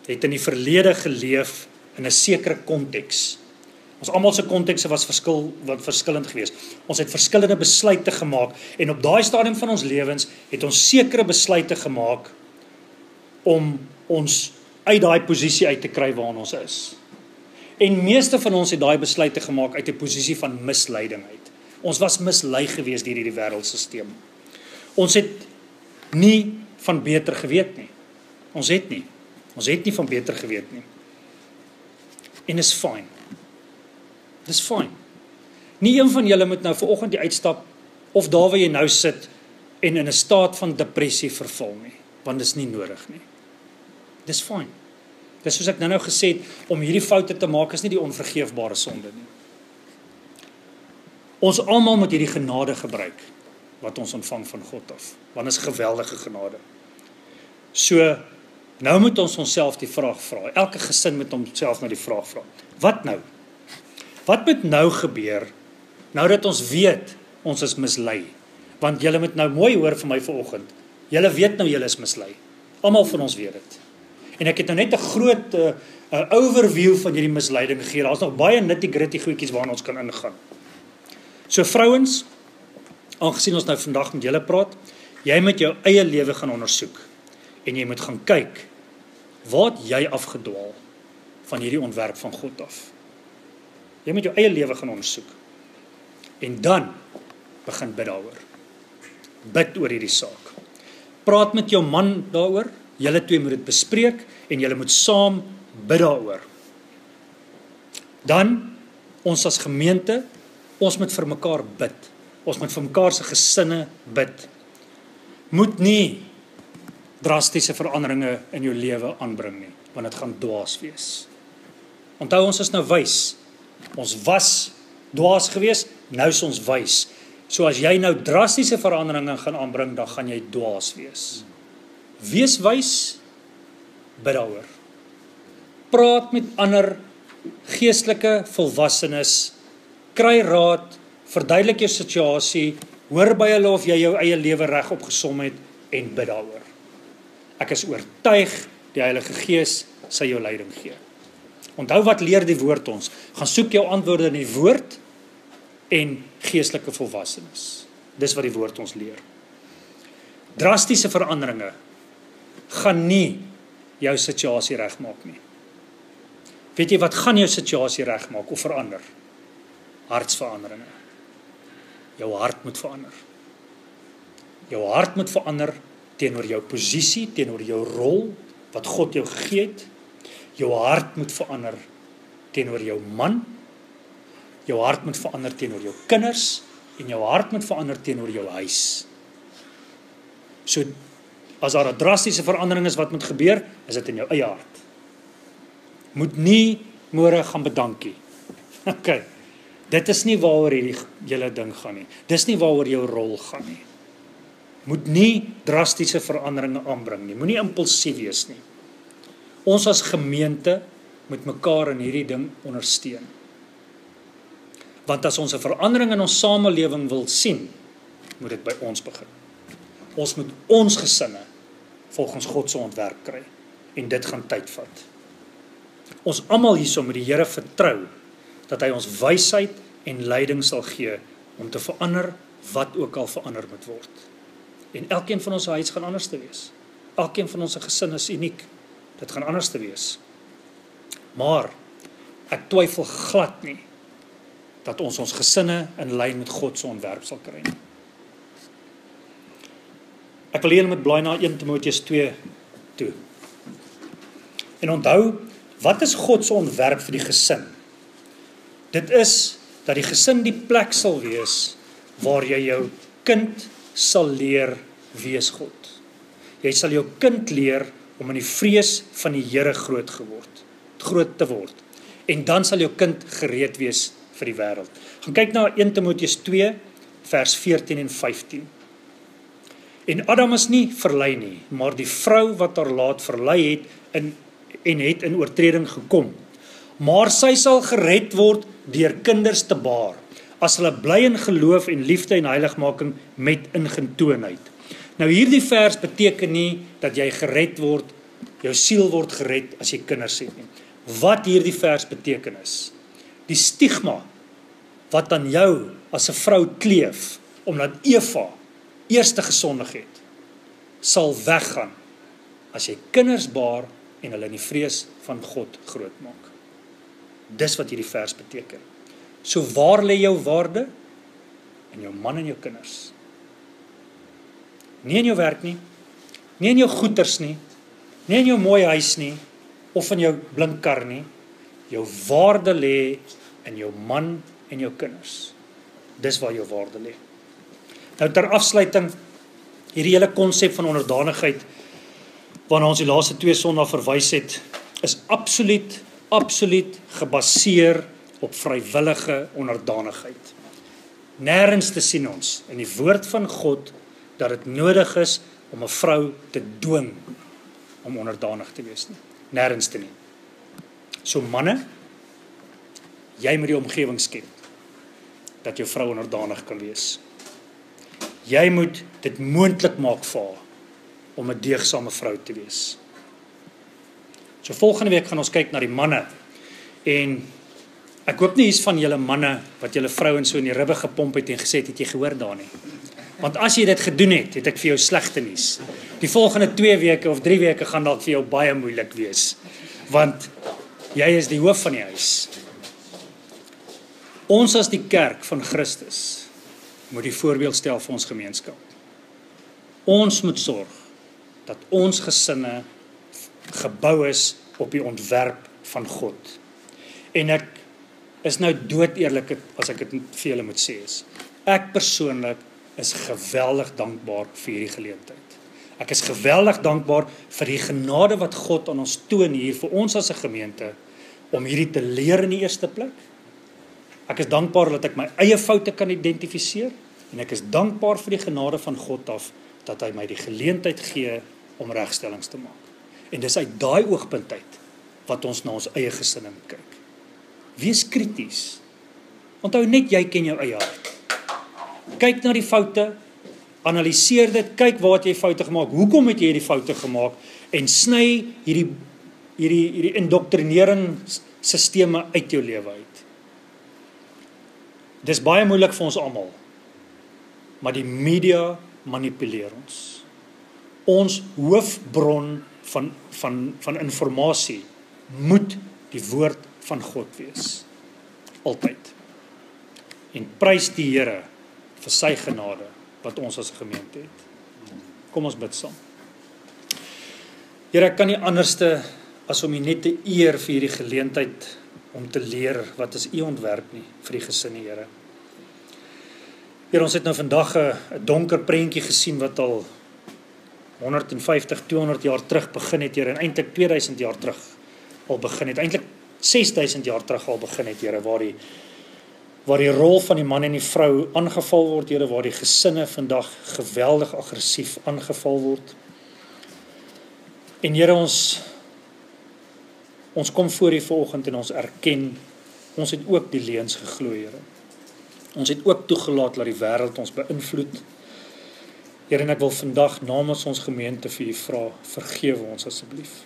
het in die verlede geleef in 'n sekere konteks. Ons almal se kontekse was verskillend geweest. Ons het verskillende besluite gemaak en op daai stadium van ons lewens het ons sekere besluite gemaak om ons uit daai posisie uit te kry waarin ons is. En meeste van ons het daai besluite gemaak uit 'n posisie van misleiding uit. Ons was mislei geweest deur hierdie wêreldstelsel. Ons het nie van beter geweet nie. Ons het nie van beter geweet nie. En is fyn. Dis fyn. Nie een van julle moet nou vanoggend die uitstap of daar waar jy nou sit en in 'n staat van depressie verval nie, want dis nie nodig nie. Dis fyn. Dis soos ek nou gesê het, om hierdie foute te maak is nie die onvergeefbare sonde nie. Ons almal moet hierdie genade gebruik wat ons ontvang van God af, want is geweldige genade. So, nou moet ons onsself die vraag vra. Elke gesin moet homself nou die vraag vra. Wat nou? Wat moet nou gebeur, nou dat ons weet, ons is mislei? Want julle moet nou mooi hoor vir my vanoggend. Julle weet nou julle is mislei. Almal van ons weet dit. En ek het nou net 'n groot overview van hierdie misleiding gegee. Daar's nog baie nitty-gritty goedjies waarna ons kan ingaan. So vrouens, aangesien ons nou vandag met julle praat, jy moet jou eie lewe gaan ondersoek en jy moet gaan kyk, waar het jy afgedwaal van hierdie ontwerp van God af? Jy moet jou eie lewe gaan ondersoek en dan begin bid daaroor. Bid oor hierdie saak. Praat met jou man daaroor, julle twee moet dit bespreek en julle moet saam bid daaroor. Dan, ons as gemeente, ons moet vir mekaar bid. Ons moet vir mekaar se gesinne bid. Moet nie drastiese veranderinge in jou lewe aanbring nie, want dit gaan dwaas wees. Onthou, ons is nou wys. Ons was dwaas gewees, nou is ons wys. So as jy nou drastiese veranderinge gaan aanbring, dan gaan jy dwaas wees. Wees wys, bid daaroor. Praat met ander geestelike volwassenes, kry raad, verduidelik jou situasie, hoor by hulle of jy jou eie lewe reg opgesom het en bid daaroor. Ek is oortuig, die Heilige Gees sal jou leiding gee. Onthou wat leer die woord ons? Gaan soek jou antwoorde in die woord en geestelike volwassenes. Dis wat die woord ons leer. Drastiese veranderinge gaan nie jou situasie regmaak nie. Weet jy wat gaan jou situasie regmaak of verander? Hartsveranderinge. Jou hart moet verander. Jou hart moet verander teenoor jou posisie, teenoor jou rol wat God jou gegee het. Jou hart moet verander teenoor jou man. Jou hart moet verander teenoor jou kinders en jou hart moet verander teenoor jou huis. So as daar 'n drastiese verandering is wat moet gebeur, is dit in jou eie hart. Moet nie môre gaan bedankie. Okay. Dit is nie waaroor hierdie hele ding gaan nie. Dis nie waaroor jou rol gaan nie. Moet nie drastiese veranderinge aanbring nie. Moenie impulsief wees nie. Ons as gemeente moet mekaar in hierdie ding ondersteun. Want as ons 'n verandering in ons samelewing wil sien, moet dit by ons begin. Ons moet ons gesinne volgens God se ontwerp kry en dit gaan tyd vat. Ons almal hierso moet die Here vertrou dat hy ons wysheid en leiding sal gee om te verander wat ook al verander moet word. En elkeen van ons huis gaan anders te wees. Elkeen van ons gesin is uniek. Dit gaan anders te wees. Maar ek twyfel glad nie dat ons gesinne in lyn met God se ontwerp sal kry. Ek wil julle met blaai na 1 Timoteus 2 toe. En onthou, wat is God se ontwerp vir die gesin? Dit is dat die gesin die plek sal wees waar jy jou kind sal leer wees God. Jy sal jou kind leer om in die vrees van die Here groot te word. En dan sal jou kind gereed wees vir die wêreld. Gaan kyk na 1 Timoteus 2 vers 14 en 15. En Adam is nie verlei nie, maar die vrou wat haar laat verlei het het in oortreding gekom. Maar sy sal gered word deur kinders te baar, as hulle bly in geloof en liefde en heiligmaking met ingetoonheid. Nou hierdie vers beteken nie dat jy gered word, jou siel word gered as jy kinders het nie. Wat hierdie vers beteken is, die stigma wat aan jou as 'n vrou kleef, omdat Eva eerste gesondig het, sal weggaan as jy kinders baar en hulle in die vrees van God grootmaak. Dis wat hierdie vers beteken. So waar lê jou waarde? In jou man en jou kinders. Nie in jou werk nie, nie in jou goeders nie, nie in jou mooi huis nie, of in jou blink kar nie. Jou waarde lê in jou man en jou kinders. Dis waar jou waarde lê. Nou ter afsluiting, hierdie hele konsep van onderdanigheid, waarna ons die laaste 2 Sondae verwys het, is absoluut gebaseer op vrywillige onderdanigheid. Nêrens te sien ons in die woord van God dat dit nodig is om 'n vrou te dwing om onderdanig te wees nie. Nêrens te nie. So manne, jy moet die omgewing skep dat jou vrou onderdanig kan wees. Jy moet dit moontlik maak vir haar om 'n deegsame vrou te wees. So volgende week gaan ons kyk na die manne. En ek hoop nie iets van julle manne wat julle vrouens so in die ribbe gepomp het en gesê het jy gehoor daar nie. Want as jy dit gedoen het, het ek vir jou slegte nuus. Die volgende 2 weke of 3 weke gaan dalk vir jou baie moeilik wees. Want jy is die hoof van die huis. Ons as die kerk van Christus moet die voorbeeld stel vir ons gemeenskap. Ons moet sorg dat ons gesinne gebou is op die ontwerp van God. En ek is nou dood eerlik as ek dit vir julle moet sê is. Ek persoonlik is geweldig dankbaar vir hierdie geleentheid. Ek is geweldig dankbaar vir die genade wat God aan ons toon hier vir ons as 'n gemeente om hierdie te leer in die eerste plek. Ek is dankbaar dat ek my eie foute kan identifiseer en ek is dankbaar vir die genade van God af dat hy my die geleentheid gee om regstellings te maak. En dis uit daai oogpunt uit wat ons na ons eie gesinne moet kyk. Wees krities. Onthou net jy ken jou eie hart. Kyk na die foute, analiseer dit, kyk waar het jy foute gemaak, hoekom het jy hierdie foute gemaak en sny hierdie indoktrineringsstelsels uit jou lewe uit. Dis baie moeilik vir ons almal, maar die media manipuleer ons. Ons hoofbron van informasie moet die woord van God wees. Altyd. En prys die Here vir sy genade wat ons as gemeente het. Kom ons bid saam. Here, ek kan nie anderste as om U net te eer vir hierdie geleentheid om te leer wat is U ontwerp nie vir die gesinne, Here. Here, ons het nou vandag 'n donker prentjie gesien wat al 150, 200 jaar terug begin het, Here, en eintlik 2000 jaar terug al begin het, eintlik 6000 jaar terug al begin het, Here, waar die rol van die man en die vrou aangeval word, Here, waar die gesinne vandag geweldig aggressief aangeval word. En Here, ons kom voor U vanoggend en ons erken, ons het ook die leuns geglo, Here. Ons het ook toegelaat dat die wêreld ons beïnvloed. Here, en ek wil vandag namens ons gemeente vir U vra, vergewe ons asseblief.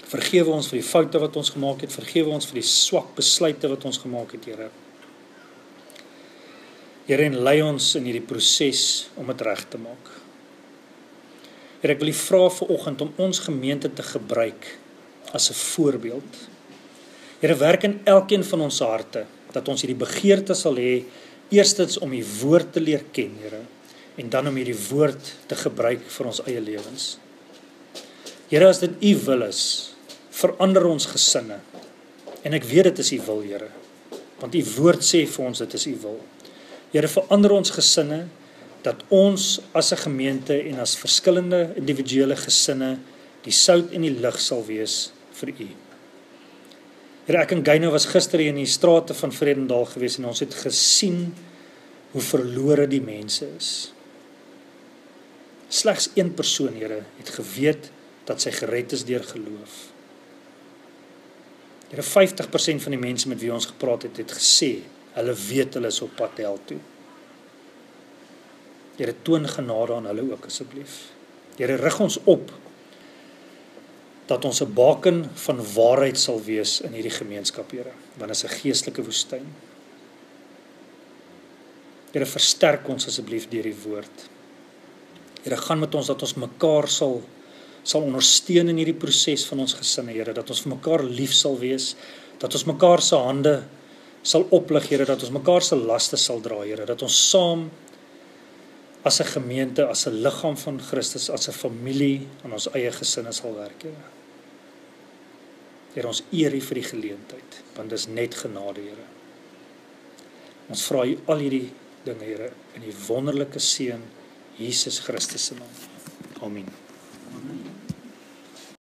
Vergewe ons vir die foute wat ons gemaak het, vergewe ons vir die swak besluite wat ons gemaak het, Here. Here, en lei ons in hierdie proses om dit reg te maak. Here, ek wil U vra vanoggend om ons gemeente te gebruik as 'n voorbeeld. Here, werk in elkeen van ons harte, dat ons hierdie begeerte sal hê, eerstens om U woord te leer ken, Here, en dan om hierdie woord te gebruik vir ons eie lewens. Here, as dit U wil is, verander ons gesinne, en ek weet dit is U wil, Here, want U woord sê vir ons dit is U wil. Here, verander ons gesinne, dat ons as 'n gemeente en as verskillende individuele gesinne die sout en die lig sal wees vir U. Here, ek en Gyno was gister in die strate van Vredendal gewees en ons het gesien hoe verlore die mense is. Slegs een persoon, Here, het geweet dat sy gered is deur geloof. Here, 50% van die mense met wie ons gepraat het, het gesê, hulle weet hulle is op pad hel toe. Here, toon genade aan hulle ook asseblief. Here, rig ons op dat ons 'n baken van waarheid sal wees in hierdie gemeenskap, Here, want dit is 'n geestelike woestyn. Here, versterk ons asseblief deur die woord. Here, gaan met ons dat ons mekaar sal ondersteun in hierdie proses van ons gesinne, Here, dat ons vir mekaar lief sal wees, dat ons mekaar se hande sal oplig, Here, dat ons mekaar se laste sal dra, Here, dat ons saam as 'n gemeente, as 'n liggaam van Christus, as 'n familie aan ons eie gesinne sal werk, Here. Here, ons eer U vir die geleentheid, want dis net genade, Here. Ons vra U al hierdie dinge, Here, in die wonderlike seun Jesus Christus se naam. Amen.